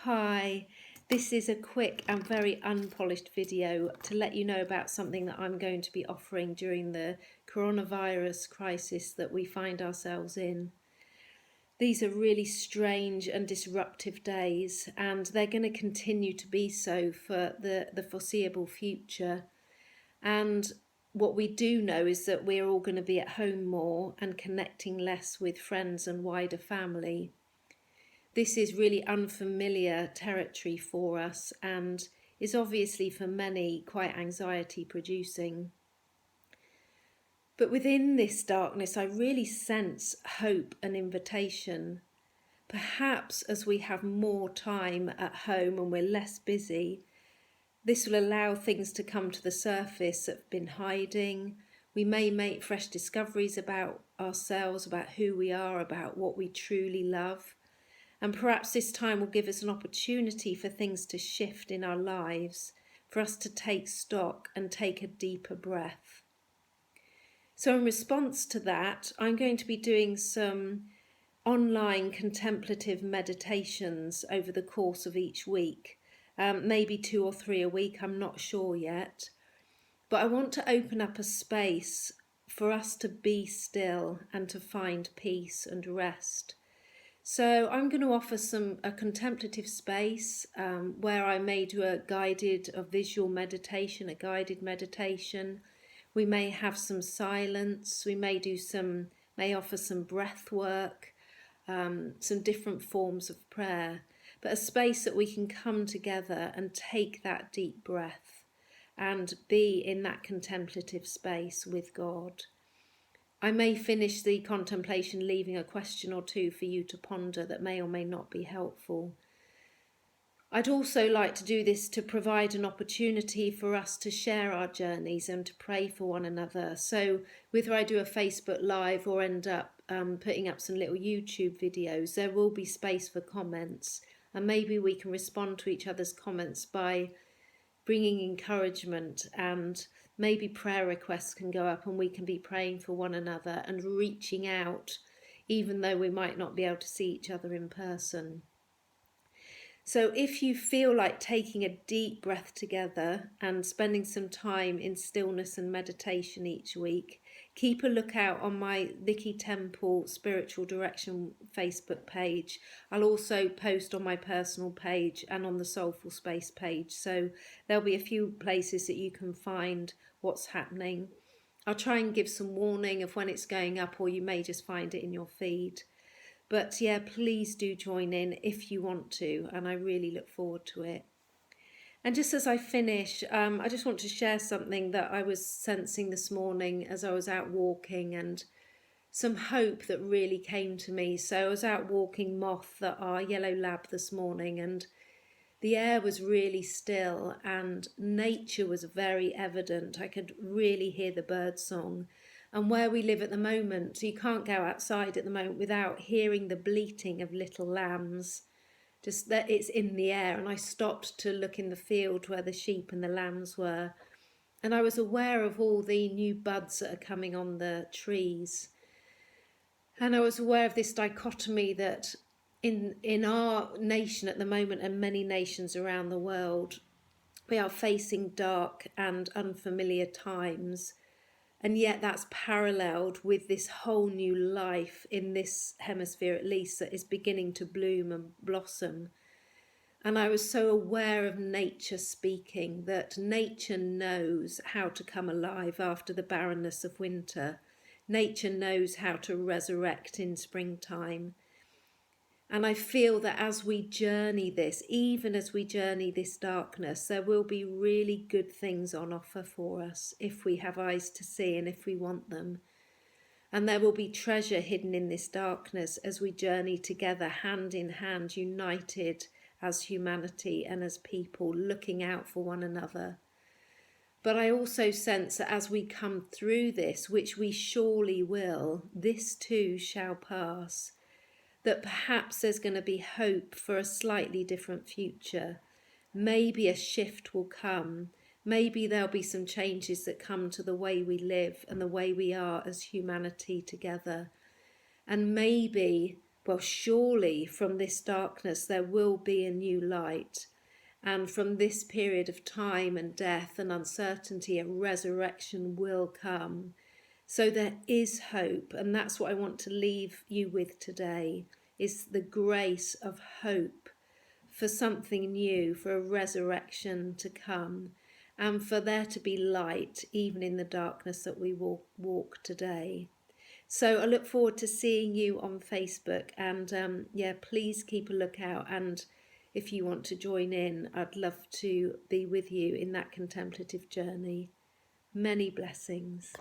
Hi, this is a quick and very unpolished video to let you know about something that I'm going to be offering during the coronavirus crisis that we find ourselves in. These are really strange and disruptive days, and they're going to continue to be so for the foreseeable future. And what we do know is that we're all going to be at home more and connecting less with friends and wider family. This is really unfamiliar territory for us and is obviously for many quite anxiety producing. But within this darkness, I really sense hope and invitation. Perhaps as we have more time at home and we're less busy, this will allow things to come to the surface that have been hiding. We may make fresh discoveries about ourselves, about who we are, about what we truly love. And perhaps this time will give us an opportunity for things to shift in our lives, for us to take stock and take a deeper breath. So in response to that, I'm going to be doing some online contemplative meditations over the course of each week, maybe 2 or 3 a week, I'm not sure yet. But I want to open up a space for us to be still and to find peace and rest. So I'm going to offer a contemplative space where I may do a visual meditation, a guided meditation. We may have some silence. We may offer some breath work, some different forms of prayer, but a space that we can come together and take that deep breath and be in that contemplative space with God. I may finish the contemplation leaving a question or two for you to ponder that may or may not be helpful. I'd also like to do this to provide an opportunity for us to share our journeys and to pray for one another. So whether I do a Facebook Live or end up putting up some little YouTube videos, there will be space for comments, and maybe we can respond to each other's comments by bringing encouragement, and maybe prayer requests can go up and we can be praying for one another and reaching out even though we might not be able to see each other in person. So if you feel like taking a deep breath together and spending some time in stillness and meditation each week, keep a lookout on my Vicky Temple Spiritual Direction Facebook page. I'll also post on my personal page and on the Soulful Space page. So there'll be a few places that you can find what's happening. I'll try and give some warning of when it's going up, or you may just find it in your feed. But yeah, please do join in if you want to, and I really look forward to it. And just as I finish, I just want to share something that I was sensing this morning as I was out walking, and some hope that really came to me. So I was out walking Moth, our yellow lab, this morning, and the air was really still and nature was very evident. I could really hear the bird song. And where we live at the moment, you can't go outside at the moment without hearing the bleating of little lambs. Just that it's in the air. And I stopped to look in the field where the sheep and the lambs were. And I was aware of all the new buds that are coming on the trees. And I was aware of this dichotomy that in our nation at the moment, and many nations around the world, we are facing dark and unfamiliar times. And yet that's paralleled with this whole new life in this hemisphere, at least, that is beginning to bloom and blossom. And I was so aware of nature speaking, that nature knows how to come alive after the barrenness of winter. Nature knows how to resurrect in springtime. And I feel that as we journey this, even as we journey this darkness, there will be really good things on offer for us if we have eyes to see and if we want them. And there will be treasure hidden in this darkness as we journey together, hand in hand, united as humanity and as people, looking out for one another. But I also sense that as we come through this, which we surely will, this too shall pass. That perhaps there's going to be hope for a slightly different future. Maybe a shift will come. Maybe there'll be some changes that come to the way we live and the way we are as humanity together. And maybe well, surely from this darkness there will be a new light. And from this period of time and death and uncertainty, a resurrection will come. So there is hope, and that's what I want to leave you with today, is the grace of hope for something new, for a resurrection to come, and for there to be light even in the darkness that we will walk today. So I look forward to seeing you on Facebook, and yeah, please keep a lookout, and if you want to join in, I'd love to be with you in that contemplative journey. Many blessings.